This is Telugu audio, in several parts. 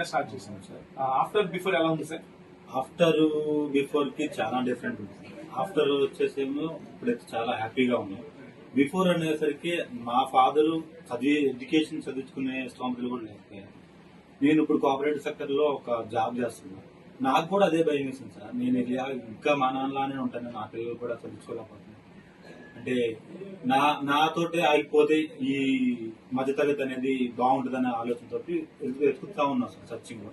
స్టార్ట్ చేశాను సార్. ఆఫ్టర్ బిఫోర్ ఎలా ఉంది సార్? ఆఫ్టర్ బిఫోర్ కి చాలా డిఫరెంట్ ఉంది. ఆఫ్టర్ వచ్చేసేమో ఇప్పుడైతే చాలా హ్యాపీగా ఉన్నాం. బిఫోర్ అనేసరికి మా ఫాదర్ ఎడ్యుకేషన్ చదువుకునే స్తోమతలు కూడా లేకపోయారు. నేను ఇప్పుడు కోఆపరేటివ్ సెక్టర్ లో ఒక జాబ్ చేస్తున్నాను. నాకు కూడా అదే భయం వేసింది సార్. నేను ఇంకా మా నాన్నలానే ఉంటాను, నా పిల్లలు కూడా చదువుకోలేకపోతున్నాను అంటే నాతోటే ఆగిపోతే ఈ మధ్యతరగతి అనేది బాగుంటుందనే ఆలోచనతో వెతుకుతా ఉన్నాం సార్ సర్చింగ్.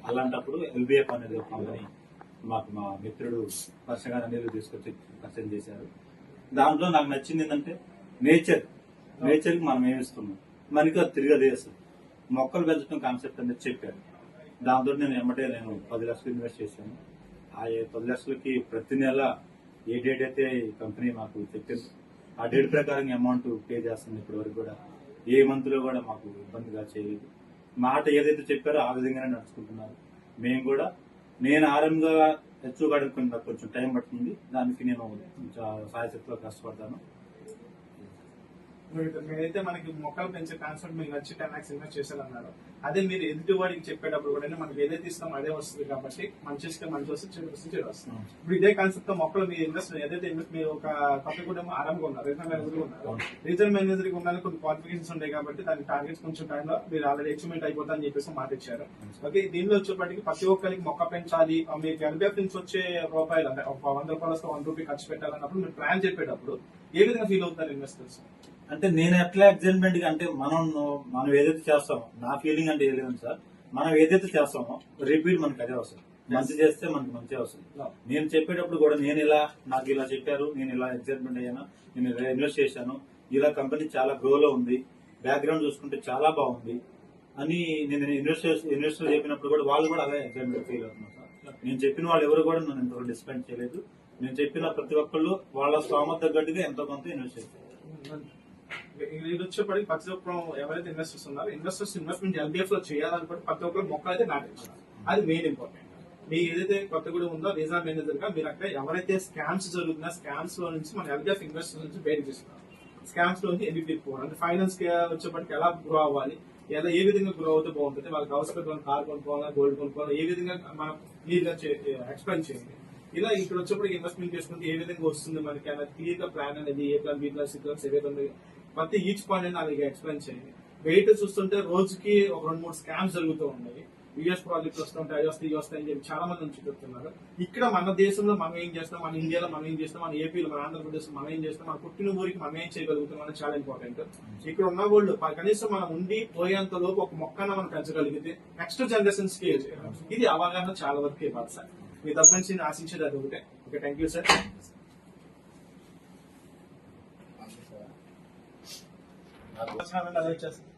అలాంటప్పుడు ఎల్బిఎఫ్ అనేది ఒక కంపెనీ మాకు మా మిత్రుడు వర్షగారు అనేది తీసుకొచ్చి పరిచయం చేశారు. దాంట్లో నాకు నచ్చింది ఏంటంటే నేచర్ కి మనం ఏమిస్తున్నాం, మనకి అది తిరగదే సార్. మొక్కలు పెంచడం కాన్సెప్ట్ అనేది చెప్పారు. దాంతో నేను 10 లక్షలు ఇన్వెస్ట్ చేశాను. ఆ 10 లక్షలకి ప్రతి నెల ఏ డేట్ అయితే కంపెనీ మాకు చెప్పింది ఆ డేట్ ప్రకారం అమౌంట్ పే చేస్తుంది. ఇప్పటి వరకు కూడా ఏ మంత్ లో కూడా మాకు ఇబ్బందిగా చేయలేదు. మాట ఏదైతే చెప్పారో ఆ విధంగానే నడుచుకుంటున్నారు. మేము కూడా నేను ఆరంభంగా తెచ్చుకోవడానికి కొంచెం టైం పడుతుంది. దానికి నేను సాయశక్తిలో కష్టపడతాను. మీరైతే మనకి మొక్కలు పెంచే కాన్సెప్ట్ మీకు నచ్చి 10 lakhs ఇన్వెస్ట్ చేశారన్నారు. అదే మీరు ఎదుటి వాడికి చెప్పేటప్పుడు కూడా మనకి ఏదైతే ఇస్తామో అదే వస్తుంది కాబట్టి మంచి ఇస్తే మంచి వస్తుంది, చెడు వస్తుంది చెడు వస్తుంది. ఇప్పుడు ఇదే కాన్సెప్ట్ తో మొక్కలు మీరు ఏదైతే ఇన్వెస్ట్ మీరు ఒక కొత్త కుటుంబం ఆరంభంగా ఉన్నారు, రీజనల్ మేనేజర్ ఉన్నారు. రీజనల్ మేనేజర్ గా ఉండాలని కొన్ని క్వాలిఫికేషన్స్ ఉంటాయి కాబట్టి దాని టార్గెట్స్ కొంచెం టైంలో మీరు ఆల్రెడీ అచీవ్మెంట్ అయిపోతారని చెప్పేసి మాట ఇచ్చారు. ఓకే, దీనిలో వచ్చేప్పటికి ప్రతి ఒక్కరికి మొక్క పెంచాలి, మీకు ఎల్బిఎఫ్ నుంచి వచ్చే రూపాయలు అంటే ఒక 100 రూపాయలు 1 రూపీ ఖర్చు పెట్టాలన్నప్పుడు మీరు ప్లాన్ చెప్పేటప్పుడు ఏ విధంగా ఫీల్ అవుతారు ఇన్వెస్టర్స్? అంటే నేను ఎట్లా ఎగ్జైట్మెంట్ గా అంటే మనం ఏదైతే చేస్తామో నా ఫీలింగ్ అంటే ఏదైనా సార్, మనం ఏదైతే చేస్తామో రిపీట్ మనకి అదే వస్తుంది. మంచి చేస్తే మనకి మంచిగా వస్తుంది. నేను చెప్పేటప్పుడు కూడా నాకు ఇలా చెప్పారు, నేను ఇలా ఎగ్జైట్మెంట్ అయ్యాను, నేను ఇలా ఇన్వెస్ట్ చేశాను, ఇలా కంపెనీ చాలా గ్రోలో ఉంది, బ్యాక్గ్రౌండ్ చూసుకుంటే చాలా బాగుంది అని నేను ఇన్వెస్టర్ చెప్పినప్పుడు కూడా వాళ్ళు కూడా అదే ఎగ్జైట్మెంట్ ఫీల్ అవుతున్నారు సార్. నేను చెప్పిన వాళ్ళు ఎవరు కూడా నన్ను ఎంతో డిస్పెండ్ చేయలేదు. నేను చెప్పిన ప్రతి ఒక్కళ్ళు వాళ్ళ స్తోమత తగ్గట్టుగా ఎంతో కొంత ఇన్వెస్ట్ చేశారు. ఇది వచ్చేప్పటికి ప్రతి ఒక్కరు ఎవరైతే ఇన్వెస్టర్స్ ఉన్నారో ఇన్వెస్ట్మెంట్ ఎల్బిఎఫ్ లో చేయాలనుకుంటే ప్రతి ఒక్కరు మొక్కలు అయితే నాటించారు. అది మెయిన్ ఇంపార్టెంట్. మీకు ఏదైతే కొత్తగూడెం ఉందో రీజనల్ మేనేజర్ గా మీరు అక్కడ ఎవరైతే స్కామ్స్ జరుగుతున్నా స్కామ్స్ లో నుంచి మన ఎల్బిఎఫ్ ఇన్వెస్టర్స్ నుంచి బయటకు తీసుకున్నారు. స్కామ్స్ లో నుంచి ఎలిమినేట్ పోవడం అంటే ఫైనాన్స్ కి వచ్చేప్పటికి ఎలా గ్రో అవ్వాలి, ఏ విధంగా గ్రో అవుతే బాగుంటుంది, వాళ్ళకి అవసరం కార్ కొనుక్కోవాలా, గోల్డ్ కొనుక్కోవాలా, ఏ విధంగా మనం క్లియర్ గా ఎక్స్ప్లెయిన్ చేయండి. ఇలా ఇక్కడ వచ్చేప్పటికి ఇన్వెస్ట్మెంట్ చేసుకుంటే ఏ విధంగా వస్తుంది మనకి అనేది క్లియర్ గా ప్లాన్ అనేది A plan, B plan, C plans ఏవైతే ఉంది ప్రతి ఈచ్ పాయింట్ అనేది అలాగే ఎక్స్ప్లెయిన్ చేయండి. బయట చూస్తుంటే రోజుకి ఒక 2-3 స్కామ్స్ జరుగుతూ ఉన్నాయి. యుఎస్ ప్రాజెక్ట్స్ వస్తుంటాయి, అవి వస్తాయి, ఇవి వస్తాయని చెప్పి చాలా మంది నుంచి చెప్తున్నారు. ఇక్కడ మన దేశంలో మనం ఏం చేస్తాం, మన ఇండియాలో మనం ఏం చేస్తాం, మన ఏపీలో, మన ఆంధ్రప్రదేశ్ మనం ఏం చేస్తాం, మన పుట్టిన ఊరికి మనం ఏం చేయగలుగుతాం అనేది చాలా ఇంపార్టెంట్. ఇక్కడ ఉన్న వాళ్ళు కనీసం మనం ఉండి పోయేంత లోపు ఒక మొక్కన మనం పెంచగలిగితే నెక్స్ట్ జనరేషన్స్ కి ఇది అవగాహన చాలా వరకు ఇవ్వాలి సార్. మీ తరఫు నుంచి నేను ఆశించేది అది ఒకటే. Okay, thank you sir. అదే వచ్చేస్తాను.